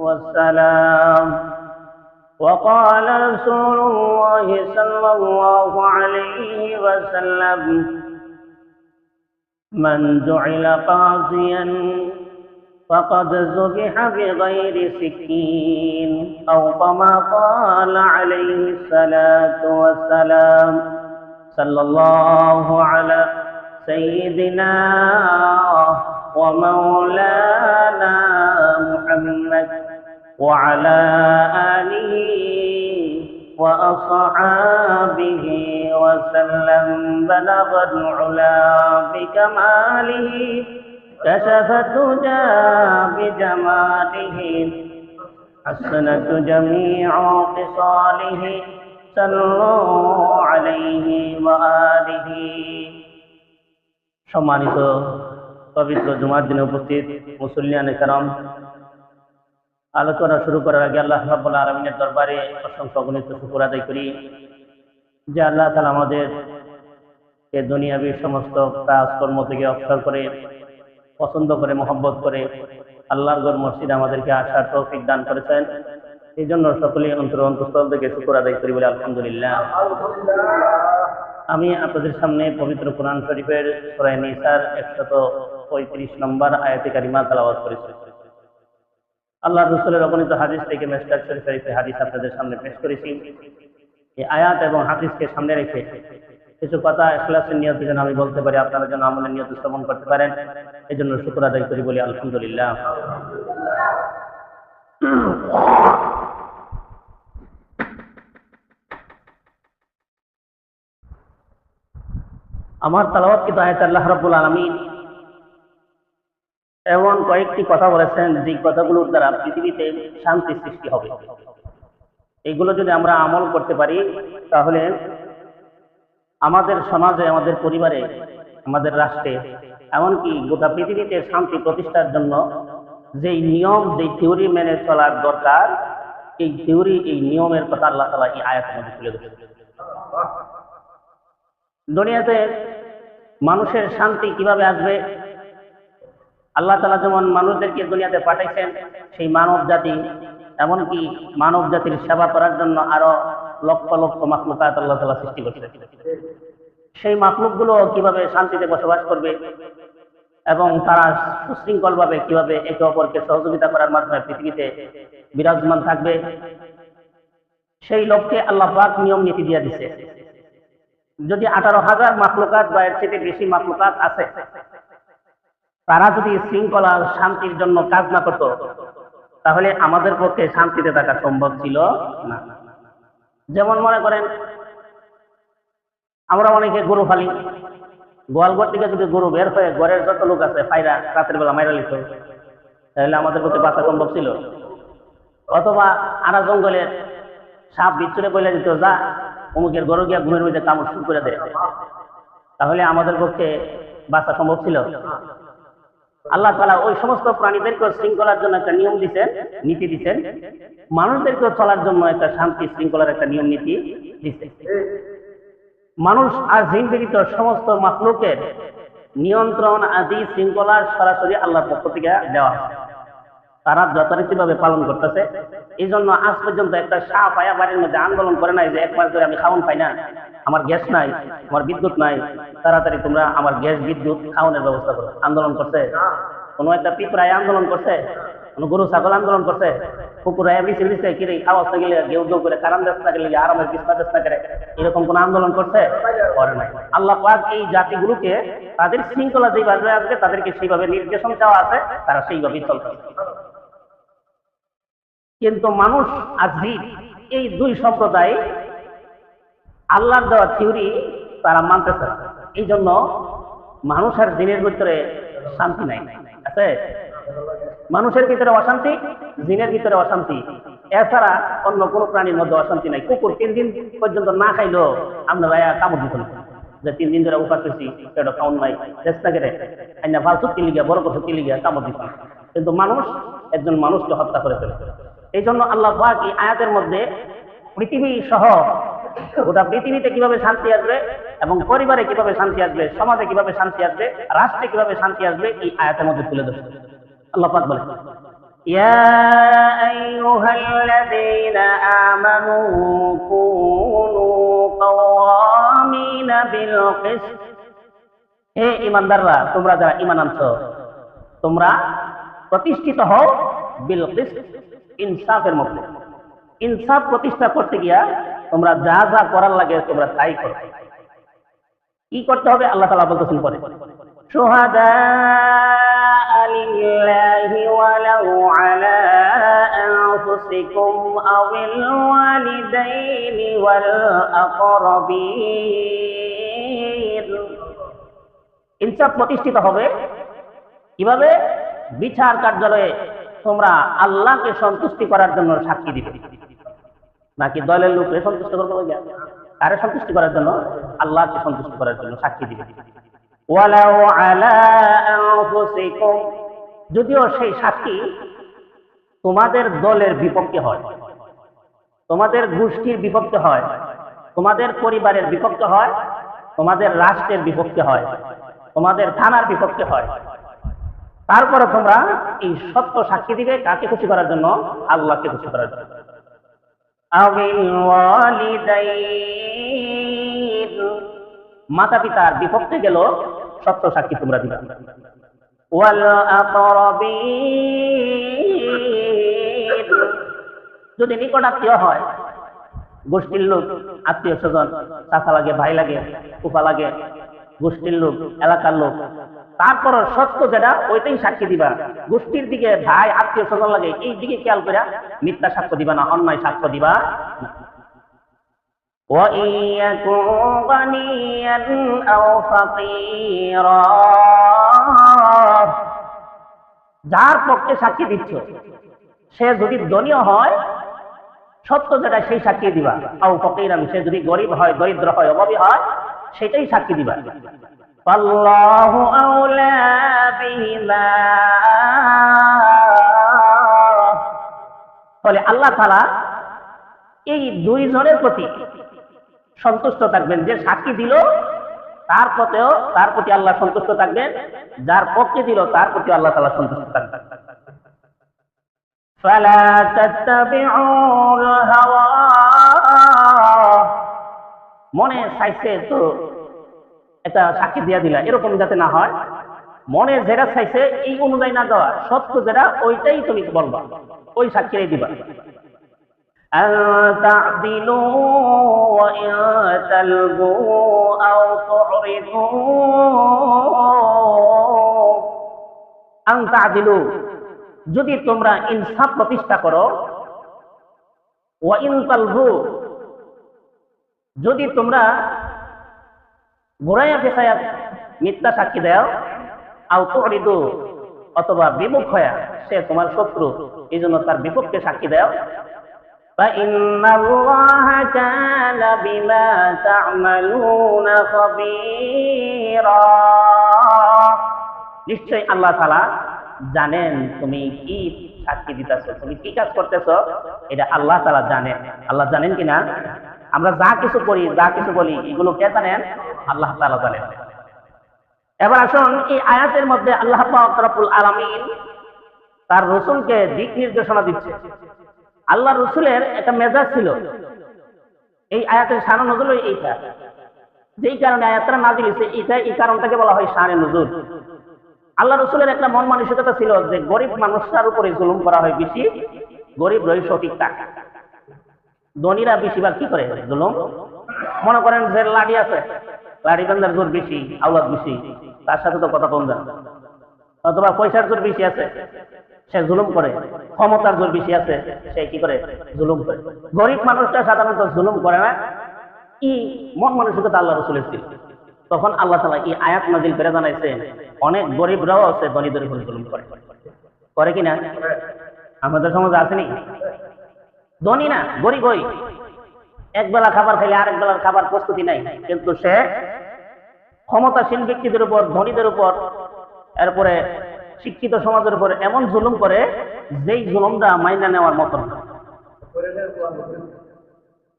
والسلام. وقال رسول الله صلى الله عليه وسلم: من جعل قاضيا فقد ذبح بغير سكين، أو كما قال عليه الصلاة والسلام. صلى الله على سيدنا ومولانا محمد وعلى آله وأصحابه وسلم. بلغ العلا بكماله، كشف الدجى بجماله، حسنت جميع خصاله. صلوا عليه وآله. সম্মানিত পবিত্র জুমার দিনে উপস্থিত মুসল্লিয়ানে কেরাম, আলোচনা শুরু করার আগে আল্লাহ রাব্বুল আলামিনের দরবারে অসংখ্য অগণিত শুকর আদায় করি যে আল্লাহ তাআলা আমাদের এই দুনিয়াবী সমস্ত কাজকর্ম থেকে অবসর করে, পছন্দ করে, মহব্বত করে আল্লাহর ঘর মসজিদে আমাদেরকে আসার তৌফিক দান করেছেন। এই জন্য সকলেই অন্তঃস্থল থেকে শুকর আদায় করি বলে আলহামদুলিল্লাহ। আমি আপনাদের সামনে পবিত্র কোরআন শরীফের সূরা নিসার 135 নম্বর আয়াতে কারিমা তেলাওয়াত করেছি। আল্লাহ রাসূলের অগণিত হাদিস থেকে মিশকাত শরীফের একটি হাদিস আপনাদের সামনে পেশ করেছি। এই আয়াত এবং হাদিসকে সামনে রেখে কিছু কথা ইখলাসের নিয়তে যেন আমি বলতে পারি, আপনারা যেন আমলের নিয়তে শ্রবণ করতে পারেন, এই জন্য শুকর আদায় করি বলি আলহামদুলিল্লাহ। আমার তেলাওয়াতকৃত আয়াতে আল্লাহ রাব্বুল আলামিন এমন কয়েকটি কথা বলেছেন যে কথাগুলোর দ্বারা পৃথিবীতে শান্তি সৃষ্টি হবে। এইগুলো যদি আমরা আমল করতে পারি তাহলে আমাদের সমাজে, আমাদের পরিবারে, আমাদের রাষ্ট্রে, এমনকি গোটা পৃথিবীতে শান্তি প্রতিষ্ঠার জন্য যেই নিয়ম, যেই থিওরি মেনে চলার দরকার, এই থিওরি, এই নিয়মের কথা আল্লাহ তাআলা এই আয়াতের মধ্যে তুলে ধরেছেন। দুনিয়াতে মানুষের শান্তি কিভাবে আসবে? আল্লাহ তাআলা যেমন মানুষদেরকে দুনিয়াতে পাঠাইছেন, সেই মানব জাতি, এমনকি মানব জাতির সেবা করার জন্য আরো লক্ষ লক্ষ মাখলুকাত আল্লাহ তাআলা সৃষ্টি করেছেন। সেই মাখলুকগুলো কিভাবে শান্তিতে বসবাস করবে এবং তারা সুশৃঙ্খলভাবে কিভাবে একে অপরকে সহযোগিতা করার মাধ্যমে পৃথিবীতে বিরাজমান থাকবে, সেই লক্ষ্যে আল্লাহ পাক নিয়ম নীতি দিয়ে দিছে। যদি 18,000 মাখলুকাত বা এর চেয়ে বেশি মাখলুকাত আছে, তারা যদি শৃঙ্খলা শান্তির জন্য কাজ না করত, তাহলে আমাদের পক্ষে শান্তিতে থাকা সম্ভব ছিল না। যেমন মনে করেন, আমরা অনেকে গরু ফালি, গোয়ালঘর থেকে যদি গরু বের হয়ে ঘরের যত লোক আছে পায়রা রাতের বেলা মাইরা লিত, তাহলে আমাদের পক্ষে বাঁচা সম্ভব ছিল? অথবা আনা জঙ্গলের সাপ বিচ্ছুরে বলে দিত, যা অমুকের গরু গিয়া ঘুমের মধ্যে কামড় শুরু করে দেয়, তাহলে আমাদের পক্ষে বাঁচা সম্ভব ছিল? আল্লাহ তাআলা ওই সমস্ত প্রাণীদেরকে শৃঙ্খলার জন্য একটা নিয়ম দিচ্ছেন, নীতি দিচ্ছেন, মানুষদেরকেও চলার জন্য একটা শান্তি শৃঙ্খলার একটা নিয়ম নীতি দিচ্ছেন। মানুষ আর জিন ব্যতীত সমস্ত মাখলুকের নিয়ন্ত্রণ আদি শৃঙ্খলার সরাসরি আল্লাহর পক্ষ থেকে দেওয়া হয়। তারা যথারীতিভাবে পালন করতেছে। এই জন্য আজ পর্যন্ত একটা সাপ আয়া বাড়ির মধ্যে আন্দোলন করে নাই যে 1 মাস ধরে আমি খাওয়ান পাই না, আমার গ্যাস নাই, আমার বিদ্যুৎ নাই, তাড়াতাড়ি তোমরা আমার গ্যাস বিদ্যুৎ খাওয়ানোর ব্যবস্থা করো। আন্দোলন করছে? কোনো একটা পিঁপড়ায় আন্দোলন করছে? কোনো গরু ছাগল আন্দোলন করছে? কুকুর আয়া মিছিল দিচ্ছে, কিরে খাওয়াস না গেলে গেউ গেউ করে কারণ দেশ না গেলে আরামের বিছনা দেশ না করে, এরকম কোন আন্দোলন করছে? করে নাই। আল্লাহ পাক এই জাতিগুলোকে তাদের শৃঙ্খলা যেভাবে আসবে তাদেরকে সেইভাবে নির্দেশন দেওয়া আছে, তারা সেইভাবেই চলতে। কিন্তু মানুষ আর জিন, এই দুই সম্প্রদায় আল্লাহর দেওয়া থিওরি তারা মানতেছে। এই জন্য মানুষ আর জিনের ভিতরে শান্তি নাই, আছে? মানুষের ভিতরে অশান্তি, জিনের ভিতরে অশান্তি, এছাড়া অন্য কোনো প্রাণীর মধ্যে অশান্তি নাই। কুকুর 3 দিন পর্যন্ত না খাইলো আপনারা কামড় দিত না, যে 3 দিন ধরে উপাস করছি, এটা খাওয়ান নাই, চেষ্টা করে আইনা ভাল সত্যি লিগিয়া, বড় কিছু লিগিয়া কামড় দিত না। কিন্তু মানুষ একজন মানুষকে হত্যা করে ফেলে। এই জন্য আল্লাহ পাক এই আয়াতের মধ্যে পৃথিবী সহ গোটা পৃথিবীতে কিভাবে শান্তি আসবে এবং পরিবারে কিভাবে শান্তি আসবে, সমাজে কিভাবে শান্তি আসবে, রাষ্ট্রে কিভাবে শান্তি আসবে, এই আয়াতের মধ্যে তুলে ধরছে। আল্লাহ পাক বলেন, يا أيها الذين آمنوا كونوا قوامين بالقسط হে ইমানদাররা তোমরা যারা ঈমান আনছো তোমরা প্রতিষ্ঠিত হও বিল কিসত ইনসাফের মধ্যে ইনসাফ প্রতিষ্ঠা করতে গিয়া তোমরা যা যা করার লাগে তোমরা তাই করো কি করতে হবে আল্লাহ তাআলা বলতেছেন পরে শুহাদা লিল্লাহি ওয়ালাউ আলা আনফুসিকুম আওিল ওয়ালিদাইনি ওয়াল আকরাবিন ইনসাফ প্রতিষ্ঠিত হবে কিভাবে বিচার কার্যালয়ে তোমরা আল্লাহকে সন্তুষ্টি করার জন্য সাক্ষী দিবে নাকি দলের লোককে সন্তুষ্ট করতে হবে কারে সন্তুষ্টি করার জন্য আল্লাহকে সন্তুষ্ট করার জন্য সাক্ষী দিবে ওয়ালাউ আলা আনফুসিকুম যদিও সেই সাক্ষী তোমাদের দলের বিপক্ষে হয় তোমাদের গোষ্ঠীর বিপক্ষে হয় তোমাদের পরিবারের বিপক্ষে হয় তোমাদের রাষ্ট্রের বিপক্ষে হয় তোমাদের থানার বিপক্ষে হয় তারপরে তোমরা এই সত্য সাক্ষী দিবে কাকে খুশি করার জন্য আল্লাহকে খুশি করার জন্য আবিল ওয়ালিদাইন মাতা পিতার বিপক্ষে গেল সত্য সাক্ষী তোমরা দিবে ওয়াল আকরাবিন যদি নিকট আত্মীয় হয় গোষ্ঠীর লোক আত্মীয় স্বজন চাচা লাগে ভাই লাগে ফুফা লাগে গোষ্ঠীর লোক এলাকার লোক তারপর সত্য যেটা ওইটাই সাক্ষী দিবা গোষ্ঠীর দিকে ভাই আত্মীয় স্বজন লাগে এই দিকে খেয়াল করে মিথ্যা সাক্ষ্য দিবা না অন্যায় সাক্ষ্য দিবা যার পক্ষে সাক্ষী দিচ্ছ সে যদি ধনীয় হয় সত্য যেটা সেই সাক্ষী দিবা আও ফকিরান সে যদি গরিব হয় দরিদ্র হয় অভাবী হয় সেটাই সাক্ষী দিবা আল্লাহু আউলা বিহিমা ফলে আল্লাহ তাআলা এই দুইজনের প্রতি সন্তুষ্ট থাকবেন যে সাক্ষী দিল তার প্রতি আল্লাহ সন্তুষ্ট থাকবেন যার পক্ষে দিল তার প্রতি আল্লাহ তাআলা সন্তুষ্ট থাকবেন ফালা তাত্তাবিউল হাওয়া মনে চাইছে তো এটা সাক্ষী দিয়া দিলা এরকম যাতে না হয় মনে যেটা চাইছে এই অনুযায়ী না দেওয়া সত্য যেটা ওইটাই তুমি বলবা ওই সাক্ষীরাই দিবা তা'দিলু ওয়া ইন তালবু আও তু'রিদু আন তা'দিলু যদি তোমরা ইনসাফ প্রতিষ্ঠা করো ওয়া ইন তালবু যদি তোমরা ঘুরাইয়া পেছাইয়া মিথ্যা সাক্ষী দাও আও তু'রিদু অথবা বিমুখ হয়া সে তোমার শত্রু এই জন্য তার বিপক্ষে সাক্ষী দাও ফাইন্নাল্লাহা কানা বিমা তা'মালুনা খাবীরা নিশ্চয় আল্লাহ তাআলা জানেন তুমি কি সাক্ষী দিতেছো তুমি কি কাজ করতেছো এটা আল্লাহ তাআলা জানেন আল্লাহ জানেন কিনা আমরা যা কিছু করি যা কিছু বলি এগুলো কে জানেন আল্লাহ তাআলা জানেন এবার আসুন এই আয়াতের মধ্যে আল্লাহ পাক রব্বুল আলামিন তার রাসূলকে দিক নির্দেশনা দিচ্ছে আল্লাহ রাসূলের একটা মেজাজ ছিল এই আয়াতের শান নজুল এইটা যেই কারণে আয়াতটা নাযিল হয়েছে এইটা এই কারণটাকে বলা হয় শানে নজুল আল্লাহ রাসূলের একটা মন মানসিকতা ছিল যে গরিব মানুষের উপরে জুলুম করা হয় বেশি গরিব রই সঠিক টাকা ধনীরা বেশিরভাগ কি করে জুলুম মনে করেন যে লাড়ি আছে লাড়ি বান্দার জোর বেশি আওলাদ বেশি তার সাথে তো কথা কম যায় অথবা পয়সার জোর বেশি আছে সে জুলুম করে ক্ষমতার জোর বেশি আছে সে কি করে জুলুম করে গরিব মানুষটা সাধারণত জুলুম করে না কি মন মানসিকতা আল্লাহ রাসূলের ছিল তখন আল্লাহ তাআলা এই আয়াত নাযিল করে জানাইছেন অনেক গরিবরাও আছে ধনীদের উপর জুলুম করে কিনা আমাদের সমাজে আসেনি ধনী না গরিবই এক বেলা খাবার খাইলে আরেক বেলার খাবার প্রস্তুতি নাই কিন্তু সে ক্ষমতাসীন ব্যক্তিদের উপর ধনীদের উপর এরপরে শিক্ষিত সমাজের উপর এমন জুলুম করে যেই জুলুমটা মাইনা নেওয়ার মতন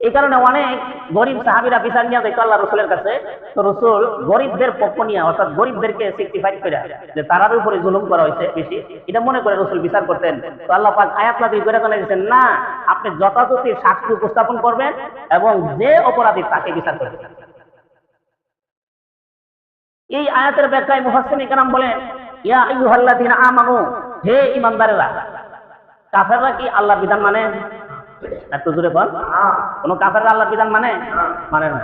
এই কারণে অনেক গরিব সাহাবীরা বিচার নিয়ে যেত আল্লাহ রসুলের কাছে। তো রসুল গরিবদের পক্ষ নিয়ে, অর্থাৎ গরিবদেরকে স্যাক্রিফাইস করে, যে তার উপরে জুলুম করা হয়েছে বেশি, এটা মনে করে রসুল বিচার করতেন। তো আল্লাহ পাক আয়াত নাযিল করে জানিয়েছেন, না, আপনি যথাযথ সাক্ষ্য উপস্থাপন করবেন এবং যে অপরাধী তাকে বিচার করবেন। এই আয়াতের ব্যাখ্যায় মুফাসসিরিন কেরাম বলেন, ইয়া আইয়ুহাল্লাযীনা আমানু, হে ঈমানদারেরা। কাফেররা কি আল্লাহর বিধান মানে? একটু জোরে বল। কোন কাফেররা আল্লাহর বিধান মানে? মানে না।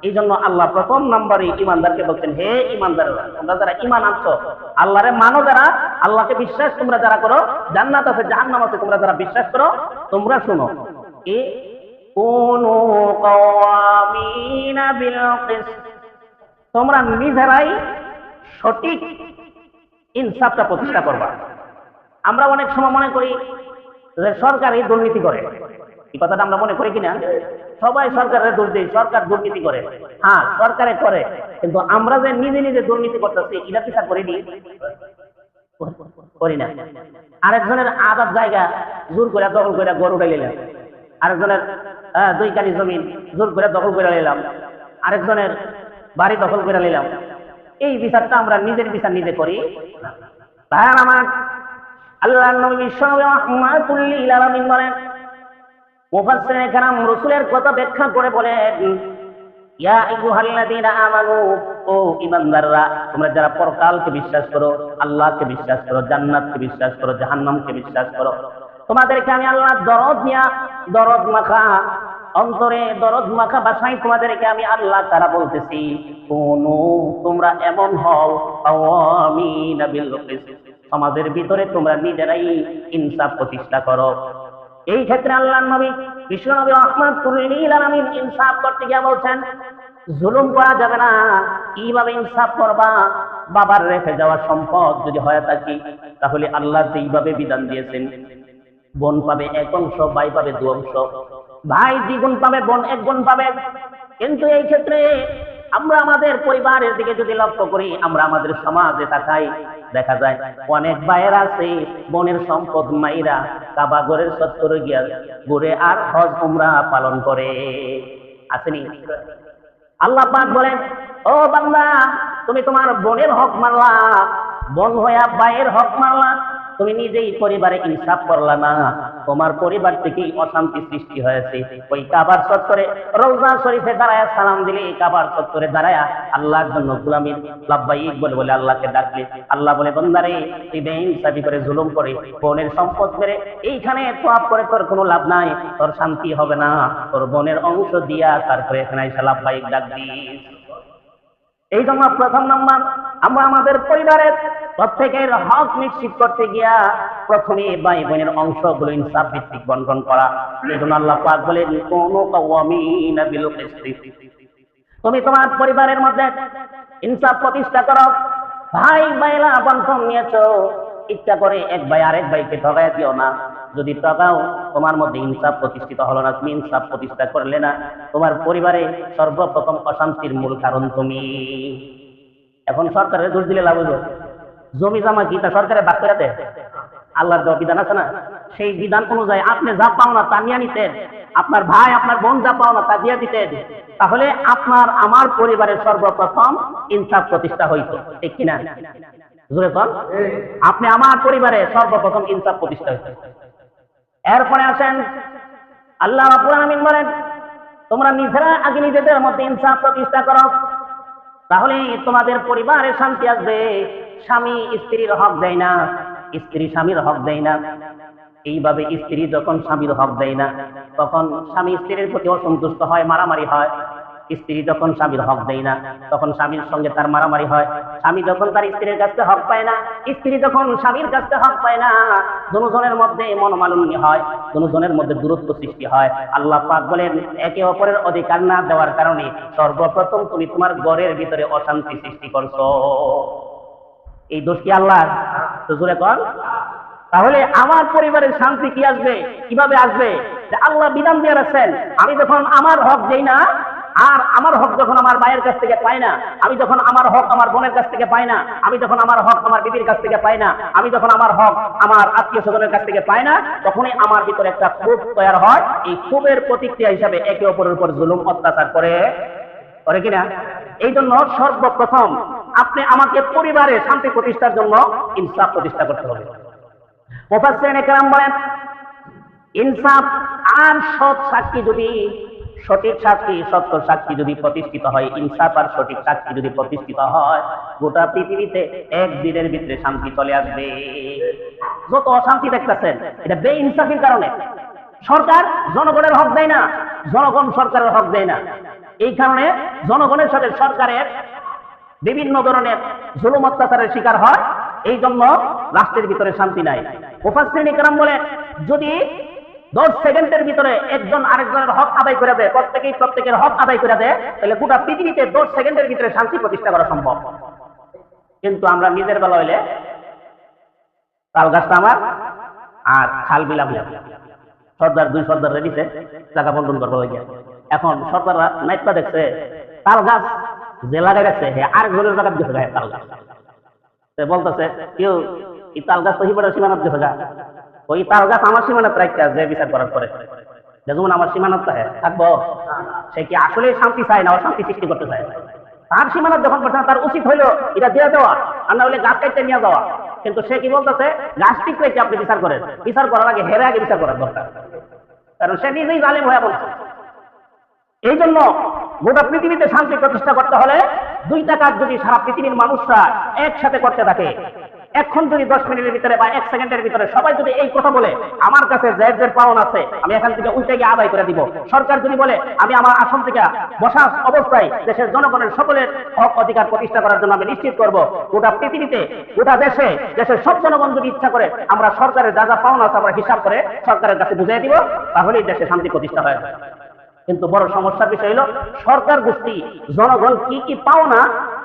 এই জন্য আল্লাহ প্রথম নম্বরে ঈমানদারকে বলছেন, হে ঈমানদারেরা, তোমরা যারা ঈমান আনছো, আল্লাহরে মানো, যারা আল্লাহকে বিশ্বাস তোমরা যারা করো, জান্নাত আছে জাহান্নাম আছে তোমরা যারা বিশ্বাস করো, তোমরা শুনো, কি কুনু কাওয়ামিনা বিল কিসত, তোমরা নিজেরাই সঠিক ইনসাফটা প্রতিষ্ঠা করবা। আমরা অনেক সময় মনে করি যে সরকারই দুর্নীতি করে, এই কথাটা আমরা মনে করি কিনা? সবাই সরকারের দোষ দেয়, সরকার দুর্নীতি করে। হ্যাঁ, সরকারে করে, কিন্তু আমরা যে নিজে নিজে দুর্নীতি করতেছি এটা বিচার করিনি, করি না। আরেকজনের আদার জায়গা জোর করে দখল করে গরু নিলাম, আরেকজনের 2 কাঠি জমিন জোর করে দখল করে নিলাম, আরেকজনের বাড়ি দখল করে নিলাম। এই বিচারটা আমরা নিজের বিচার নিজে করি। তাই আমার আল্লাহর নবী বিশ্বনবী রাহমাতুল লিল আলামিন বলেন, মুফাসসিরিন কেরাম রাসূলের কথা ব্যাখ্যা করে বলেন, ইয়া আইয়ুহাল্লাযীনা আমানু, ও ঈমানদাররা, তোমরা যারা পরকালকে বিশ্বাস করো, আল্লাহকে বিশ্বাস করো, জান্নাতকে বিশ্বাস করো, জাহান্নামকে বিশ্বাস করো, তোমাদেরকে আমি আল্লাহ দরদ মাখা অন্তরে, দরদ মাখা ভাষায় তোমাদেরকে আমি আল্লাহ তাআলা বলতেছি, কোনু, তোমরা এমন হও কাওয়ামিনা বিল কিসত, সমাজের ভিতরে তোমরা নিজেরাই ইনসাফ প্রতিষ্ঠা করো। এই ক্ষেত্রে আল্লাহর নবী বিশ্বনবী রাহমাতুল লিল আলামিন ইনসাফ করতে গিয়ে বলছেন, জুলুম করা যাবে না। কিভাবে ইনসাফ করবা? বাবার রেখে যাওয়া সম্পদ যদি হয়ে থাকে, তাহলে আল্লাহ যেইভাবে বিধান দিয়েছেন, বোন পাবে 1 অংশ, ভাই পাবে 2 অংশ, ভাই 2 গুণ পাবে, বোন 1 গুণ পাবে। কিন্তু এই ক্ষেত্রে আমরা আমাদের পরিবারের দিকে যদি লক্ষ্য করি, আমরা আমাদের সমাজে তাকাই, দেখা যায় অনেক ভাইয়ের আছে বোনের সম্পদ মাইরা কাবা ঘরের চত্বরে গিয়া ঘুরে আর হজ উমরা পালন করে, আসেনি? আল্লাহ পাক বলেন, ও বান্দা, তুমি তোমার বোনের হক মারলা, বোন হইয়া ভাইয়ের হক মারলা, তুমি নিজেই পরিবারে ইনসাফ করলা না, তোমার পরিবার থেকেই অশান্তি সৃষ্টি হয়েছে। ওই কাবার চত্বরে রওজা শরীফে দাঁড়ায়া সালাম দিলে, কাবার চত্বরে দাঁড়ায়া আল্লাহর জন্য গোলামির লাব্বাইক বলে বলে আল্লাহকে ডাকলে, আল্লাহ বলে, বান্দারে, তুই বেইনসাফি করে জুলুম করে বোনের সম্পদ মেরে এইখানে তোয়াব করে তোর কোনো লাভ নাই, তোর শান্তি হবে না, তোর বোনের অংশ দিয়া তারপরে এখানে এসে লাব্বাইক ডাকবি। এই জন্য প্রথম নাম্বার, আমরা আমাদের পরিবারের প্রত্যেকের হক নিশ্চিত করতে গিয়া প্রথমে ভাই বোনের অংশগুলো ইনসাফ ভিত্তিক বন্টন করা। এই জন্য আল্লাহ পাক বলেন, কুনু কাওয়ামিনা বিল কিসত, তুমি তোমার পরিবারের মধ্যে ইনসাফ প্রতিষ্ঠা করো। ভাই ভাইরা বন্টন নিয়েছো, ইচ্ছা করে এক ভাই আরেক ভাইকে ঠকাইয়া দিও না। যদি ঠকাও, তোমার মধ্যে ইনসাফ প্রতিষ্ঠিত হলো না, তুমি ইনসাফ প্রতিষ্ঠা করলে না, তোমার পরিবারে সর্বপ্রথম অশান্তির মূল কারণ তুমি। এখন সরকারের দোষ দিলে লাভ হইল? জমি জমা কি তা সরকারে ভাগ করে দেয়? আল্লাহর দেওয়া বিধান আছে না, সেই বিধান অনুযায়ী আপনি যা পাও না তা নিয়ে নিতেন, আপনার ভাই আপনার বোন যা পাও না তা দিয়ে দিতেন, তাহলে আপনার আমার পরিবারের সর্বপ্রথম ইনসাফ প্রতিষ্ঠা হইতো, ঠিক কিনা? জোরে বল। আপনি আমার পরিবারে সর্বপ্রথম ইনসাফ প্রতিষ্ঠা হইতো। এরপরে আসেন, আল্লাহ রাব্বুল আলামিন বলেন, তোমরা নিজেরা আগে নিজেদের মধ্যে ইনসাফ প্রতিষ্ঠা করো, তাহলে তোমাদের পরিবারে শান্তি আসবে। স্বামী স্ত্রীর হক দেয় না, স্ত্রী স্বামীর হক দেয় না। এইভাবে স্ত্রী যখন স্বামীর হক দেয় না, তখন স্বামী স্ত্রীর প্রতি অসন্তুষ্ট হয়, মারামারি হয়। স্ত্রী যখন স্বামীর হক দেয় না, তখন স্বামীর সঙ্গে তার মারামারি হয়। স্বামী যখন তার স্ত্রীর কাছে হক পায় না, স্ত্রী যখন স্বামীর কাছে হক পায় না, দুজনের মধ্যে মনোমালিন্য হয়, দুজনের মধ্যে দূরত্ব সৃষ্টি হয়। আল্লাহ পাক বলেন, একে অপরের অধিকার না দেওয়ার কারণে সর্বপ্রথম তুমি তোমার ঘরের ভিতরে অশান্তি সৃষ্টি করছো। এই দোষ কি আল্লাহর? তো জোরে কর। তাহলে আমার পরিবারের শান্তি কি আসবে? কিভাবে আসবে? যে আল্লাহ বিধান দিয়ে রাখছেন, আমি যখন আমার হক দেই না, আর আমার হক যখন আমার ভাইয়ের কাছ থেকে পাই না, আমি যখন আমার হক আমার বোনের কাছ থেকে পাই না, আমি যখন আমার হক আমার বিবির কাছ থেকে পাই না, আমি যখন আমার হক আমার আত্মীয় স্বজনের কাছ থেকে পাই না, তখনই আমার ভিতরে একটা ক্ষোভ তৈরি হয়। এই ক্ষোভের প্রতিক্রিয়া হিসাবে একে অপরের উপর জুলুম অত্যাচার করে কিনা। এই জন্য সর্বপ্রথম আপনি আমাকে পরিবারে শান্তি প্রতিষ্ঠার জন্য ইনসাফ প্রতিষ্ঠা করতে হবে। মুফাসসিরিনে কেরাম বলেন, ইনসাফ আর সৎ সাক্ষী যদি সঠিক সাক্ষী সত্য সাক্ষী যদি প্রতিষ্ঠিত হয়, ইনসাফ আর সঠিক সাক্ষী যদি প্রতিষ্ঠিত হয়, গোটা পৃথিবীতে একদিনের ভিতরে শান্তি চলে আসবে। যত অশান্তি দেখতেছেন এটা বেইনসাফির কারণে। সরকার জনগণের হক দেয় না, জনগণ সরকারের হক দেয় না। এই কারণে জনগণের সাথে সরকারের বিভিন্ন ধরনের জুলুম অত্যাচারের শিকার হয়। এই জন্য রাষ্ট্রের ভিতরে শান্তি নাই। মুফাসসিরিনে কেরাম বলেন, যদি 10 সেকেন্ডের ভিতরে একজন আরেকজনের হক আদায় করে দেয়, প্রত্যেকেই প্রত্যেকের হক আদায় করে দেয়, তাহলে গোটা পৃথিবীতে 10 সেকেন্ডের ভিতরে শান্তি প্রতিষ্ঠা করা সম্ভব। কিন্তু আমরা নিজের বেলা হইলে তাল গাছটা আমার আর খাল বিলাম সর্দার 2 সর্দার রেডিছে টাকা বন্টন করবো লাগিয়া। এখন সরকাররা নাইটটা দেখছে তাল গাছ যে লাগাই রাখছে আরেকজনের জায়গা গেছে গায়ে তাল গাছ, বলতেছে কেউ এই তাল গাছ তো হিবারের সীমানাত গেছে গা, ওই তাল গাছ আমার সীমানাত রাখা যে বিচার করার পরে যেমন আমার সীমানাত থাকবো, সে কি আসলে শান্তি চায় না অশান্তি সৃষ্টি করতে চায়? তার সীমানাত যখন করছে তার উচিত হইলো এটা দিয়ে দেওয়া, আর না হলে গাছ কাটতে নিয়ে যাওয়া। কিন্তু সে কি বলতেছে, গাছ ঠিক রেখে আপনি বিচার করেন, বিচার করার আগে হেরে আগে বিচার করার দরকার, কারণ সে নিজেই জালিম হয়ে বলছে। এই জন্য গোটা পৃথিবীতে শান্তি প্রতিষ্ঠা করতে হলে 2টা কাজ যদি সারা পৃথিবীর মানুষরা একসাথে করতে থাকে, এখন যদি 10 মিনিটের ভিতরে বা 1 সেকেন্ডের ভিতরে সবাই যদি এই কথা বলে, আমার কাছে যে পাওন আছে আমি এখান থেকে উল্টে গিয়ে আদায় করে দিব। সরকার যদি বলে আমি আমার আসন থেকে বসা অবস্থায় দেশের জনগণের সকলের হক অধিকার প্রতিষ্ঠা করার জন্য আমি নিশ্চিত করব, গোটা পৃথিবীতে গোটা দেশের সব জনগণ যদি ইচ্ছা করে আমরা সরকারের যা পাওন আছে আমরা হিসাব করে সরকারের কাছে বুঝিয়ে দিব, তাহলেই দেশে শান্তি প্রতিষ্ঠা হয়ে যাবে। কিন্তু বড় সমস্যার বিষয় হলো সরকার গোষ্ঠী জনগণ কি কি পাওনা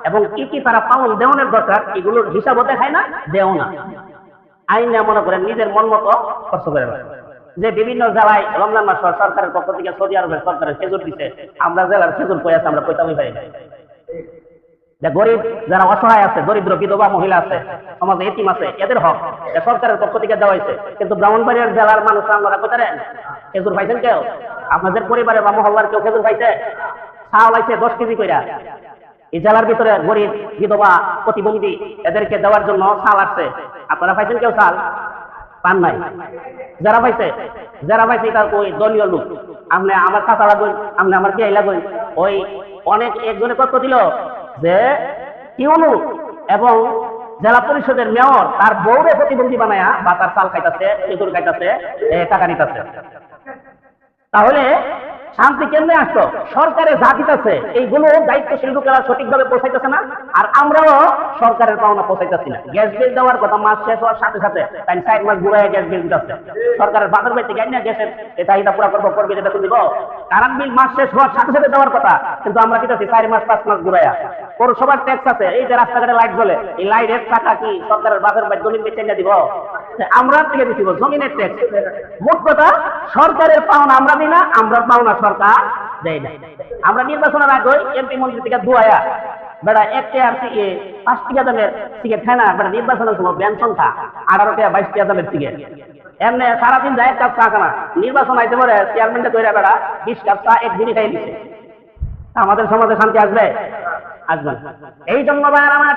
এবং কি কি তারা পাওন দেওয়ানোর দরকার এগুলোর হিসাবও দেখায় না, দেও না। আইনে মনে করেন নিজের মন মতো খরচ করে না। যে বিভিন্ন জেলায় রমজান মাস সরকারের পক্ষ থেকে সৌদি আরবের সরকারের খেজুর দিচ্ছে, আমরা জেলার খেজুর কই আছে আমরা কইতামই পারি না। যে গরিব যারা অসহায় আছে, দরিদ্র বিধবা মহিলা আছে, সমাজে এতিম আছে, এদের হক সরকারের পক্ষ থেকে দেওয়া হয়েছে। কিন্তু ব্রাহ্মণবাড়িয়ার জেলার মানুষরা আমরা কোথায় খেজুর পাইছেন? কেউ আপনাদের পরিবারে বা মহল্লার কেউ খেজুর পাইছে? চাউল আইছে 10 কেজি কইরা। এই জেলার ভিতরে গরিব বিধবা প্রতিবন্ধী এদেরকে দেওয়ার জন্য চাল আসছে, আপনারা পাইছেন? কেউ চাল পান নাই। যারা পাইছে তার ওই দলীয় লোক, আপনি আমার চাচা লাগবেন, আপনি আমার কে লাগবেন, ওই অনেক একজনে তথ্য দিল যে ইউনু এবং জেলা পরিষদের মেয়র তার বউরে প্রতিবন্ধী বানায়া বা তার চাল খাইতেছে, খেজুর খাইতেছে, টাকা নিতেছে। তাহলে শান্তি কেন্দ্রে আসতো? সরকারে যা দিতেছে এইগুলো দায়িত্বশীল লোকেরা সঠিকভাবে পৌঁছাইতেছে না, আর আমরাও সরকারের পাওনা পৌঁছাইতেছি না। গ্যাস বিল দেওয়ার কথা মাস শেষ হওয়ার সাথে সাথে তাই 4 মাস ঘুরাই গ্যাস বিল দিতেছে। সরকারের বাপের বাড়িতে গেল না গ্যাসের চাহিদা পুরা করবি যেটা দিব, কারেন্ট বিল মাস শেষ হওয়ার সাথে সাথে দেওয়ার কথা, কিন্তু আমরা দিতেছি 4 মাস 5 মাস ঘুরাইয়া। পৌরসভার ট্যাক্স আছে, এই যে রাস্তাঘাটে লাইট জ্বলে, এই লাইটের টাকা কি সরকারের বাপের বাড়ি জমিন বেচে দিব? আমরা থেকে দিব জমিনের ট্যাক্স। মোট কথা সরকারের পাওনা আমরা দিই না, আমরা পাওনা সরকার দেয় না। আমরা নির্বাচনের আগে এমপি মন্ত্রী থেকে দুয়ায়া বেড়া 1 টাকা 5 টাকা দামের সিগারেট খায় না, বেড়া নির্বাচনের সময় ব্যান সংখ্যা 18 টাকা 22 টাকা দামের সিগারেট, এমনি সারাদিন যায় 1 কাপ চা খানা। নির্বাচন আইতে পারে চেয়ারম্যানটা তৈরি বেড়া 20 কাপ চা একদিনই খাই নিচ্ছে। আমাদের সমাজে শান্তি আসবে? আসবে না। এই জন্য ভাই আমার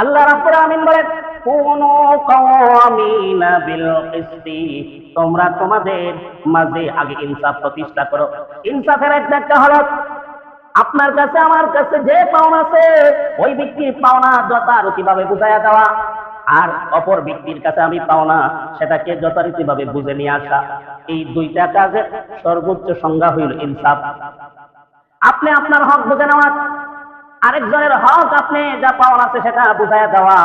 আল্লাহ রাব্বুল আলামিন বলেন, কুনু কাওয়ামিনা বিল কিসতি, তোমরা তোমাদের মাঝে আগে ইনসাফ প্রতিষ্ঠা করো। ইনসাফের একটা হলো আপনার কাছে আমার কাছে যে পাওনা আছে ওই ব্যক্তির পাওনা যথারীতিভাবে বুঝাইয়া দেওয়া, আর অপর ব্যক্তির কাছে আমি পাওনা সেটাকে যথারীতিভাবে বুঝে নিয়ে আসা। এই 2টা কাজের সর্বোচ্চ সংজ্ঞা হইল ইনসাফ। আপনি আপনার হক বুঝে নেওয়া, আরেকজনের হক আপনি যা পাওনা আছে সেটা বুঝাইয়া দেওয়া,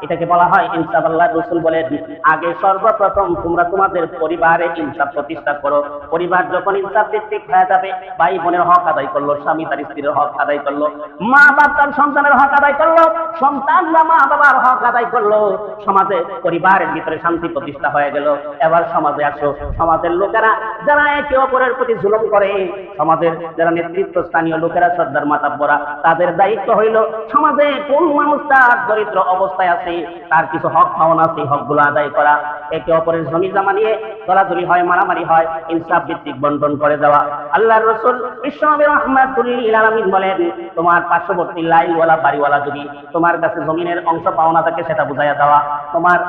এটাকে বলা হয় ইনসাফ। আল্লাহ রাসূল বলেন, আগে সর্বপ্রথম তোমরা তোমাদের পরিবারে ইনসাফ প্রতিষ্ঠা করো। পরিবার যখন ইনসাফ ভিত্তিক হয়ে যাবে, ভাই বোনের হক আদায় করলো, স্বামী তার স্ত্রীর হক আদায় করলো, মা বাপ তার সন্তানের হক আদায় করলো, সন্তানরা মা বাবার হক আদায় করলো, সমাজে পরিবারের ভিতরে শান্তি প্রতিষ্ঠা হয়ে গেল। এবার সমাজে আসো, সমাজের লোকেরা যারা একে অপরের প্রতি জুলুম করে, সমাজের যারা নেতৃত্ব স্থানীয় লোকেরা, সর্দার মাতাব্বরা, তাদের দায়িত্ব হইল সমাজে কোন মানুষটা দরিদ্র অবস্থায় আছে, তার কিছু হক পাওনা আছে, হকগুলো আদায় করা। একে অপরের জমি জমা নিয়ে দলাদলি হয়, মারামারি হয়, ইনসাফ ভিত্তিক বন্টন করে দেওয়া। আল্লাহর রাসূল বিশ্বনবী রাহমাতুল লিল আলামিন বলেন, তোমার পার্শ্ববর্তী লাইনওয়ালা বাড়িওয়ালা যদি তোমার কাছে জমিনের অংশ পাওনা থাকে সেটা বুঝাইয়া দেওয়া, তোমার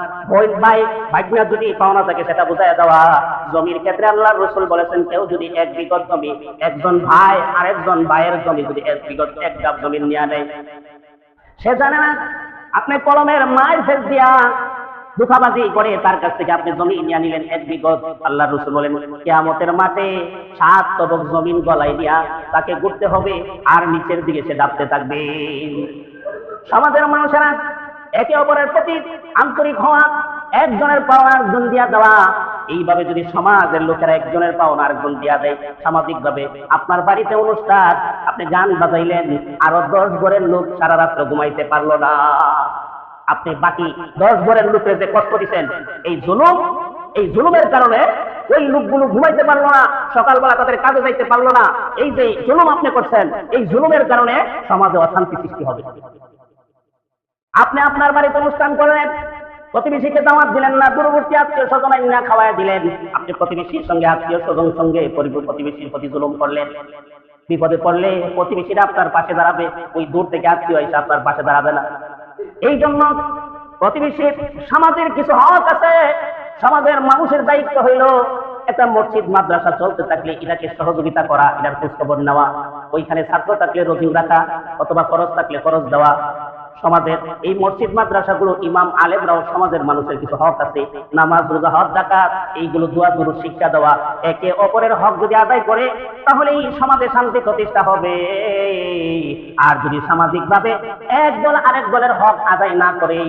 ভাই ভাগনা যদি পাওনা থাকে সেটা বুঝাইয়া দেওয়া। জমির ক্ষেত্রে আল্লাহর রাসূল বলেছেন, কেউ যদি 1 বিঘত জমি, একজন ভাই আরেকজন ভাইয়ের জমি যদি 1 বিঘত 1 গাব জমি নিয়ে নেয়, সে জানে না আপনি কলমের মায়ের ফেস দিয়া দুঃখাবাজি করে তার কাছ থেকে আপনি জমি নিয়ে নিলেন 1 বিঘত। আল্লাহর রাসূল বলেন, কিয়ামতের মাঠে 7 তবক জমিন গলায় দিয়া তাকে ঘুরতে হবে, আর নিচের দিকে সে ডাবতে থাকবে। সমাজের মানুষেরা একে অপরের প্রতি আন্তরিক হওয়া, একজনের পাওনা আরেকজন দিয়া দেওয়া, এইভাবে যদি সমাজের লোকেরা একজনের পাওনা আরেকজন দিয়া দেয়, সামাজিক ভাবে আপনার বাড়িতে অনুষ্ঠান, আপনি গান বাজাইলেন, আরো 10 ঘরের লোক সারা রাত্র ঘুমাইতে পারলো না, আপনি বাকি 10 ঘরের লোকের যে কষ্ট দিচ্ছেন, এই জুলুমের কারণে ওই লোকগুলো ঘুমাইতে পারলো না, সকালবেলা তাদের কাজে যাইতে পারলো না। এই যে জুলুম আপনি করছেন, এই জুলুমের কারণে সমাজে অশান্তি সৃষ্টি হবে। আপনি আপনার বাড়িতে অনুষ্ঠান করলেন, প্রতিবেশীকে দাওয়াত দিলেন না, দূরবর্তী আত্মীয় স্বজন না খাওয়ায় দিলেন, আপনি প্রতিবেশীর সঙ্গে আত্মীয় স্বজন সঙ্গে প্রতিবেশীর প্রতি জুলুম করলেন। বিপদে পড়লে প্রতিবেশীরা আপনার পাশে দাঁড়াবে, ওই দূর থেকে আত্মীয় এসে আপনার পাশে দাঁড়াবে না। এই জন্য প্রতিবেশী সমাজের কিছু হক আছে, সমাজের মানুষের দায়িত্ব হইল একটা মসজিদ মাদ্রাসা চলতে থাকলে এটাকে সহযোগিতা করা, এটার খোঁজখবর নেওয়া, ওইখানে ছাত্র থাকলে রোজিং রাখা, অথবা খরচ থাকলে খরচ দেওয়া। সমাজের এই মসজিদ মাদ্রাসাগুলো ইমাম আলেমরাও সমাজের মানুষের কিছু হক আছে, নামাজ রোজা হজ যাকাত এইগুলো দোয়া দুরূদ শিক্ষা দেওয়া। একে অপরের হক যদি আদায় করে তাহলেই সমাজে শান্তি প্রতিষ্ঠা হবে। আর যদি সামাজিকভাবে একদল আরেক দলের হক আদায় না করে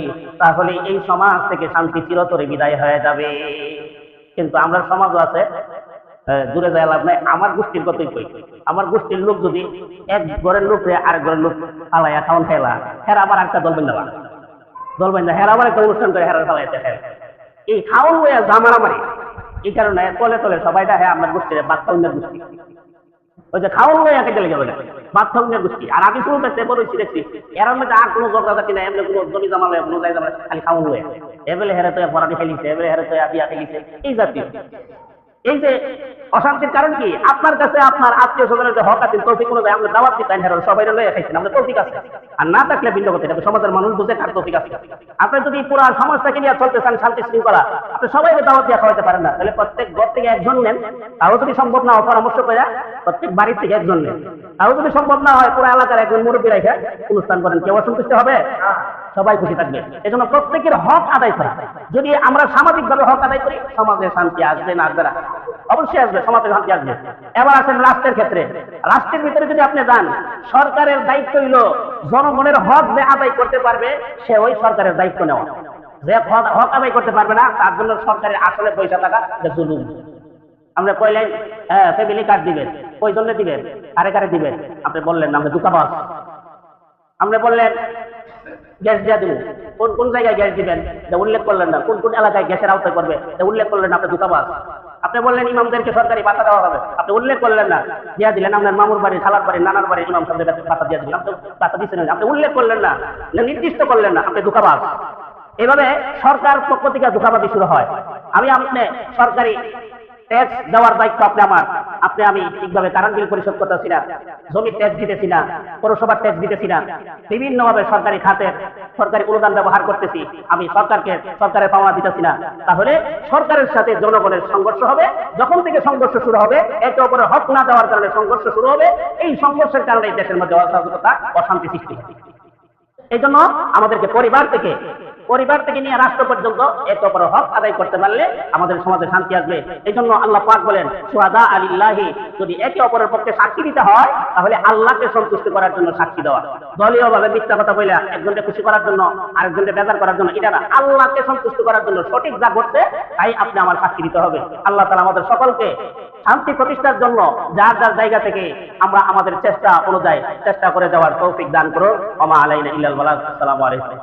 তাহলে এই সমাজ থেকে শান্তি চিরতরে বিদায় হয়ে যাবে। কিন্তু আমরা সমাজও আছে, দূরে যায় লাভ নাই, আমার গোষ্ঠীর কথাই কই, আমার গোষ্ঠীর লোক যদি এক ঘরের লোক আরেক ঘরের লোক ফালাইয়া খাওয়ান খেলা, হেরা আবার একটা দল বেন্দা হেরা আবার একটা অনুষ্ঠান করে হেরা ফালাইতে খেলা, এই খাওয়ান হয়ে জামারামারি। এই কারণে তলে তলে সবাইটা হ্যাঁ আপনার গোষ্ঠীর বাচ্চাউন্যের গোষ্ঠী, ওই যে খাওয়ান হয়ে একে গেলে যাবে না বাচ্চাউন্যের গোষ্ঠী। আর আমি শুরু করতে বড় দেখছি এর মধ্যে আর কোনো জগরাজাতি না, এমনি কোনো জমি জামা লয়, কোনো জায়গা খালি খাওয়ান হয়ে এবেলে হেরে তো পড়াটি খেলিছে, এবেলে হেরে তো বিয়া খেলিছে, এই জাতীয়। এই যে অশান্তির কারণ কি? আপনার কাছে আপনার আত্মীয় স্বজনের যে হক আছে, তৌফিক অনুযায়ী আমরা দাওয়াত দিতেন, হেরো সবাই লয়ে খাইছেন, আমাদের তৌফিক আছে। আর না থাকলে ভিন্ন কথা, সমাজের মানুষ বুঝে কার তৌফিক আছে। আপনি যদি পুরো সমাজটাকে নিয়ে চলতে চান শান্তি শৃঙ্খলা, আপনি সবাইকে দাওয়াত দিয়ে খাওয়াইতে পারেন না, তাহলে প্রত্যেক ঘর থেকে একজন নেন, তাও যদি সম্ভব না হয় পরামর্শ করে প্রত্যেক বাড়ির থেকে একজন নেন, তাও যদি সম্ভব না হয় পুরো এলাকার একজন মুরব্বী রেখে অনুষ্ঠান করেন, কেউ অসন্তুষ্ট হবে? সবাই খুশি থাকবে। এজন্য প্রত্যেকের হক আদায় করা। যদি আমরা সামাজিকভাবে হক আদায় করি সমাজে শান্তি আসবে না আসবে না? অবশ্যই আসবে, সমাজে শান্তি আসবে। এবার আসেন রাষ্ট্রের ক্ষেত্রে। রাষ্ট্রের ভিতরে যদি আপনি যান, সরকারের দায়িত্ব হইল জনগণের হক যে আদায় করতে পারবে সে ওই সরকারের দায়িত্ব নেওয়া। যে হক আদায় করতে পারবে না তার জন্য সরকারের আসলে পয়সা টাকা জুলুম। আমরা কইলেন ফ্যামিলি কার্ড দিবেন, ওই জন্য দিবেন, কারে কারে দিবেন আপনি বললেন না, আমরা দুঃখাবাস। আমরা বললেন গ্যাস দিয়ে দিব, কোন কোন জায়গায় গ্যাস দিবেন উল্লেখ করলেন না, কোন কোন এলাকায় গ্যাসের আওতায় করবে উল্লেখ করলেন না, আপনি দুঃখাবাস। আপনি বললেন ইমামদেরকে সরকারি ভাতা দেওয়া হবে, আপনি উল্লেখ করলেন না, দিয়ে দিলেন আপনার মামুর বাড়ি, খালার বাড়ি, নানার বাড়ি ইমাম সাহেবের ভাতা দিয়ে দিলেন, আপনি ভাতা দিচ্ছেন, আপনি উল্লেখ করলেন না, নির্দিষ্ট করলেন না, আপনি দুঃখাবাস। এভাবে সরকার পক্ষ থেকে দুঃখাবাদি শুরু হয়। আমি আপনি সরকারি ট্যাক্স দেওয়ার দায়িত্ব আমি ঠিকভাবে কারেন্ট বিল পরিশোধ করতেছি না, জমির ট্যাক্স দিতেছি না, পৌরসভার ট্যাক্স দিতেছি না, বিভিন্নভাবে সরকারি খাতে সরকারি অনুদান ব্যবহার করতেছি, আমি সরকারের পাওনা দিতেছি না, তাহলে সরকারের সাথে জনগণের সংঘর্ষ হবে। যখন থেকে সংঘর্ষ শুরু হবে, একে অপরের হক না দেওয়ার কারণে সংঘর্ষ শুরু হবে। এই সংঘর্ষের কারণে দেশের মধ্যে অরাজকতা, অশান্তি সৃষ্টি হবে। এই জন্য আমাদেরকে পরিবার থেকে পরিবার থেকে নিয়ে রাষ্ট্র পর্যন্ত একে অপরের হক আদায় করতে পারলে আমাদের সমাজে শান্তি আসবে। এই জন্য আল্লাহ পাক বলেন সুহাদা আলিল্লাহি, যদি একে অপরের পক্ষে সাক্ষী দিতে হয় তাহলে আল্লাহকে সন্তুষ্ট করার জন্য সাক্ষী দেওয়া। দলীয় ভাবে মিথ্যা কথা বইলা একজনকে খুশি করার জন্য আরেকজনকে বেজার করার জন্য এটা না, আল্লাহকে সন্তুষ্ট করার জন্য সঠিক যা ঘটছে তাই আপনি আমার সাক্ষী দিতে হবে। আল্লাহ তাআলা আমাদের সকলকে শান্তি প্রতিষ্ঠার জন্য যার যার জায়গা থেকে আমরা আমাদের চেষ্টা অনুযায়ী চেষ্টা করে যাওয়ার তৌফিক দান করুন। ওয়া মা আলাইনা ইল্লাল বালাগ। আসসালামু আলাইকুম।